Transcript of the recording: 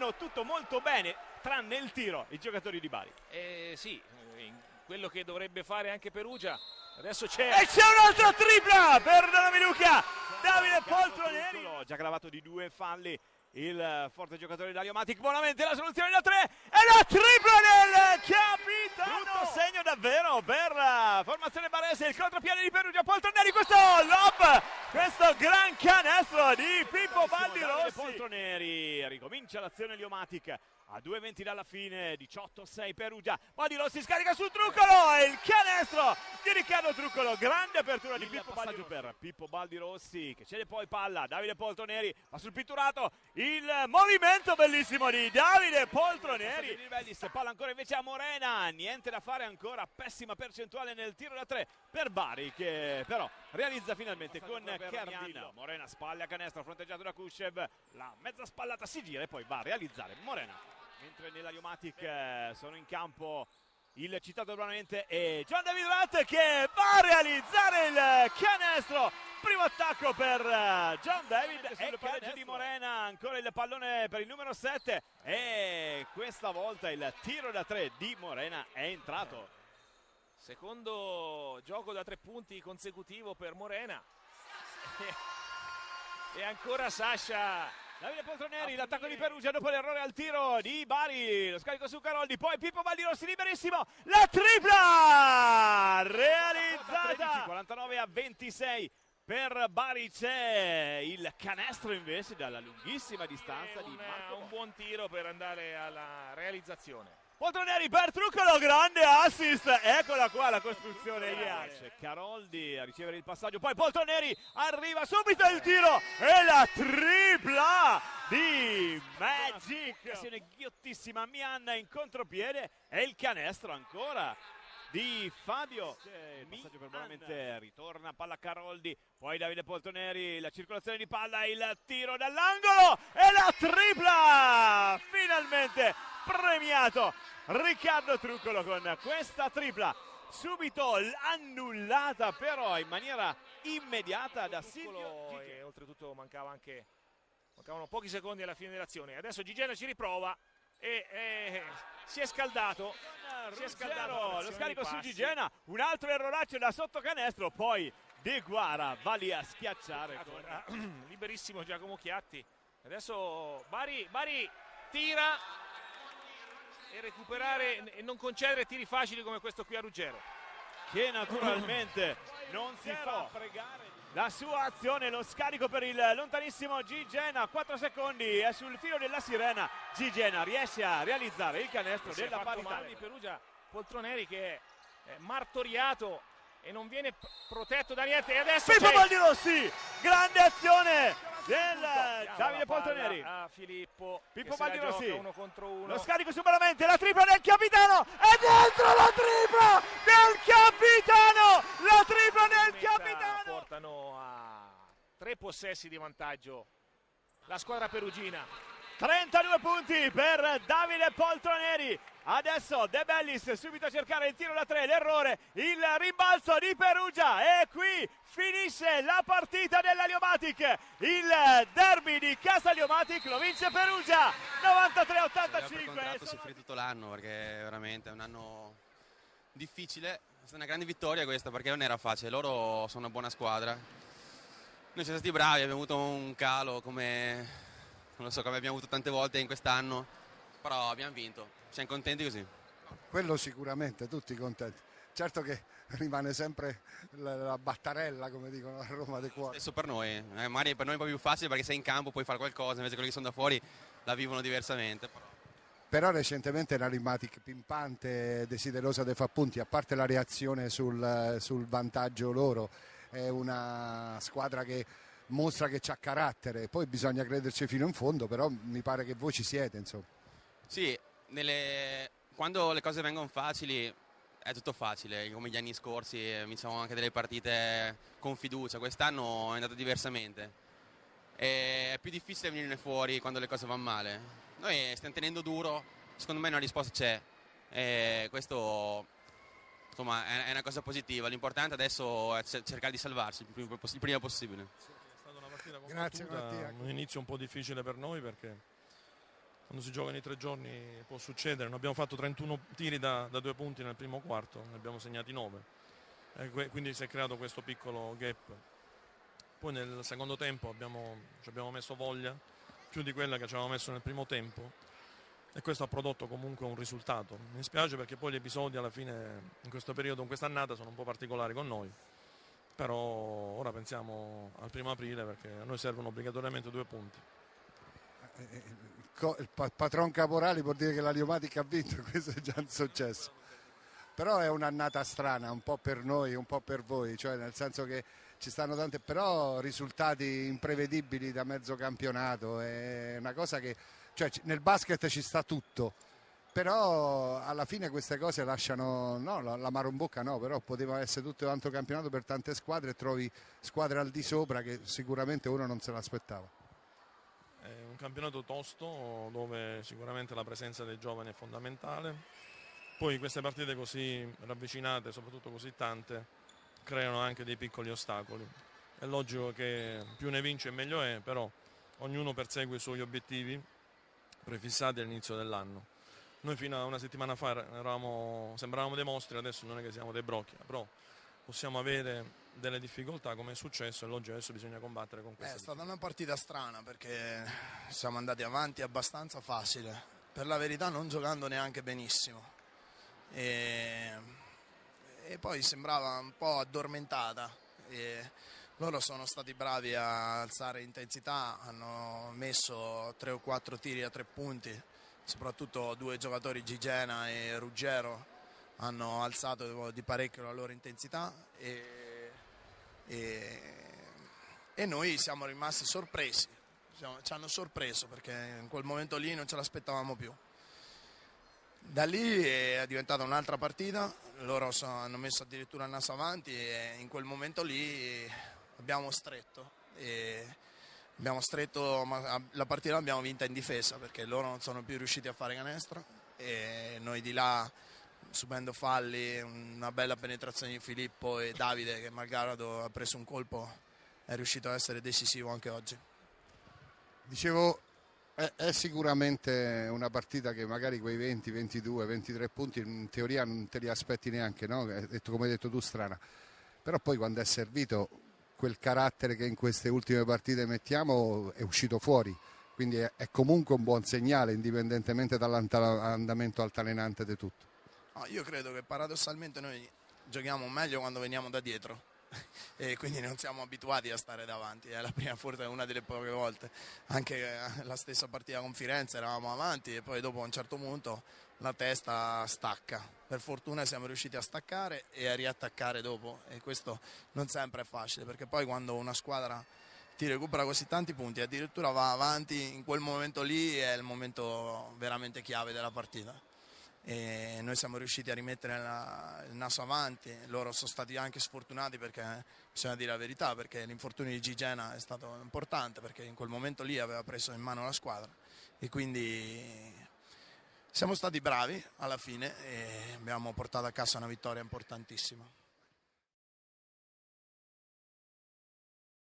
fanno tutto molto bene, tranne il tiro, i giocatori di Bari. Sì, quello che dovrebbe fare anche Perugia. Adesso c'è un'altra tripla per Donamiluca, Davide Poltroneri, già gravato di 2 falli il forte giocatore Dario Matic. Buonamente la soluzione da 3 e la tripla del capitano. Brutto segno davvero per la formazione barese, il contropiede di Perugia. Poltroneri, questo lob, questo gran canestro di Pippo Baldirossi. Poltroneri, ricomincia l'azione Liomatic a 2:20 dalla fine, 18-6 Perugia. Baldirossi scarica su Truccolo e il canestro di Riccardo Truccolo. Grande apertura di Pippo Baldirossi per Pippo Baldirossi, che cede poi palla. Davide Poltroneri va sul pitturato, il movimento bellissimo di Davide Poltroneri. Palla ancora invece a Morena, niente da fare ancora, pessima percentuale nel tiro da 3 per Bari, che però realizza finalmente con Cardino. Morena spalla a canestro, fronteggiato da Kushev, la mezza spallata si gira e poi va a realizzare Morena. Mentre nella Liomatic sono in campo il citato probabilmente è John David Ratt, che va a realizzare il canestro. Primo attacco per John David e sul palleggio di Morena, ancora il pallone per il numero 7 e questa volta il tiro da 3 di Morena è entrato. Secondo gioco da 3 punti consecutivo per Morena. E ancora Sasha. Davide Poltroneri, l'attacco di Perugia dopo l'errore al tiro di Bari, lo scarico su Caroldi, poi Pippo Baldirossi liberissimo, la tripla realizzata, 49-26 per Bari. C'è il canestro invece dalla lunghissima distanza di Marco. Un buon tiro per andare alla realizzazione. Poltroneri per Truccolo, grande assist, eccola qua la costruzione ideale. Caroldi a ricevere il passaggio, poi Poltroneri arriva subito il tiro e la tripla di Magic. Azione ghiottissima, Mianna in contropiede e il canestro ancora di Fabio. Il passaggio per Bonamente, ritorna palla Caroldi, poi Davide Poltroneri, la circolazione di palla, il tiro dall'angolo e la tripla finalmente premiato Riccardo Truccolo con questa tripla, subito annullata però in maniera immediata da Silvio. E oltretutto mancavano pochi secondi alla fine dell'azione. Adesso Gigena ci riprova e si è scaldato. Lo scarico su Gigena, un altro erroraccio da sotto canestro, poi De Guara va lì a schiacciare. Liberissimo Giacomo Chiatti. Adesso Bari tira e recuperare e non concedere tiri facili come questo qui a Ruggero, che naturalmente non si fa pregare la sua azione. Lo scarico per il lontanissimo Gigena, 4 secondi, è sul filo della sirena. Gigena riesce a realizzare il canestro della parità di Perugia. Poltroneri che è martoriato e non viene protetto da niente, e adesso Pippo Baldirossi, grande azione del Davide Poltroneri a Filippo. Pippo Baldirossi, 1 contro 1, lo scarico su Bonamente, la tripla del capitano e dentro la tripla del capitano, la tripla del capitano. Portano a 3 possessi di vantaggio la squadra perugina. 32 punti per Davide Poltroneri. Adesso De Bellis subito a cercare il tiro da 3, l'errore, il rimbalzo di Perugia e qui finisce la partita della Liomatic. Il derby di casa Liomatic lo vince Perugia 93-85. Si soffre tutto l'anno perché veramente è un anno difficile. È stata una grande vittoria questa perché non era facile, loro sono una buona squadra. Noi siamo stati bravi, abbiamo avuto un calo come non lo so, come abbiamo avuto tante volte in quest'anno, però abbiamo vinto. Siamo contenti così? Quello sicuramente, tutti contenti. Certo che rimane sempre la battarella, come dicono a Roma, dei cuori. Stesso per noi, magari per noi è un po' più facile perché sei in campo, puoi fare qualcosa, invece quelli che sono da fuori la vivono diversamente. Però recentemente la Liomatic pimpante, desiderosa di fare punti, a parte la reazione sul vantaggio loro, è una squadra che mostra che c'ha carattere, poi bisogna crederci fino in fondo, però mi pare che voi ci siete, insomma. Sì, quando le cose vengono facili è tutto facile, come gli anni scorsi vinciamo anche delle partite con fiducia, quest'anno è andato diversamente. È più difficile venirne fuori quando le cose vanno male. Noi stiamo tenendo duro, secondo me una risposta c'è e questo insomma è una cosa positiva. L'importante adesso è cercare di salvarsi il prima possibile. Grazie Mattia. Un inizio un po' difficile per noi perché quando si giocano i 3 giorni può succedere. Noi abbiamo fatto 31 tiri da 2 punti nel primo quarto, ne abbiamo segnati 9, quindi si è creato questo piccolo gap. Poi nel secondo tempo ci abbiamo messo voglia, più di quella che ci avevamo messo nel primo tempo, e questo ha prodotto comunque un risultato. Mi spiace perché poi gli episodi alla fine in questo periodo, in quest'annata, sono un po' particolari con noi, però ora pensiamo al 1° aprile perché a noi servono obbligatoriamente 2 punti. Il patron Caporali può dire che la Liomatic ha vinto, questo è già un successo. Però è un'annata strana, un po' per noi, un po' per voi, cioè nel senso che ci stanno tante, però risultati imprevedibili da mezzo campionato, è una cosa che, cioè nel basket ci sta tutto, però alla fine queste cose lasciano, no, l'amaro in bocca no, però poteva essere tutto tanto campionato per tante squadre e trovi squadre al di sopra che sicuramente uno non se l'aspettava. È un campionato tosto dove sicuramente la presenza dei giovani è fondamentale. Poi queste partite così ravvicinate, soprattutto così tante, creano anche dei piccoli ostacoli. È logico che più ne vince meglio è, però ognuno persegue i suoi obiettivi prefissati all'inizio dell'anno. Noi fino a una settimana fa sembravamo dei mostri, adesso non è che siamo dei brocchi, però possiamo avere delle difficoltà come è successo, e logico adesso bisogna combattere con queste. È stata una partita strana perché siamo andati avanti abbastanza facile, per la verità non giocando neanche benissimo. E poi sembrava un po' addormentata, e loro sono stati bravi a alzare intensità, hanno messo 3 o 4 tiri a 3 punti, soprattutto 2 giocatori, Gigena e Ruggero, hanno alzato di parecchio la loro intensità, e noi siamo rimasti sorpresi, ci hanno sorpreso perché in quel momento lì non ce l'aspettavamo più. Da lì è diventata un'altra partita, loro hanno messo addirittura il naso avanti e in quel momento lì abbiamo stretto, ma la partita l'abbiamo vinta in difesa perché loro non sono più riusciti a fare canestro e noi di là, subendo falli, una bella penetrazione di Filippo e Davide, che malgrado ha preso un colpo è riuscito a essere decisivo anche oggi. Dicevo, è sicuramente una partita che magari quei 20, 22, 23 punti in teoria non te li aspetti neanche, no? Come hai detto tu, strana, però poi quando è servito quel carattere che in queste ultime partite mettiamo è uscito fuori, quindi è comunque un buon segnale indipendentemente dall'andamento altalenante di tutto. Io credo che paradossalmente noi giochiamo meglio quando veniamo da dietro e quindi non siamo abituati a stare davanti, è la prima, forse una delle poche volte, anche la stessa partita con Firenze eravamo avanti e poi dopo a un certo punto la testa stacca, per fortuna siamo riusciti a staccare e a riattaccare dopo, e questo non sempre è facile perché poi quando una squadra ti recupera così tanti punti e addirittura va avanti, in quel momento lì è il momento veramente chiave della partita. E noi siamo riusciti a rimettere il naso avanti, loro sono stati anche sfortunati perché bisogna dire la verità, perché l'infortunio di Gigena è stato importante perché in quel momento lì aveva preso in mano la squadra e quindi siamo stati bravi alla fine e abbiamo portato a casa una vittoria importantissima.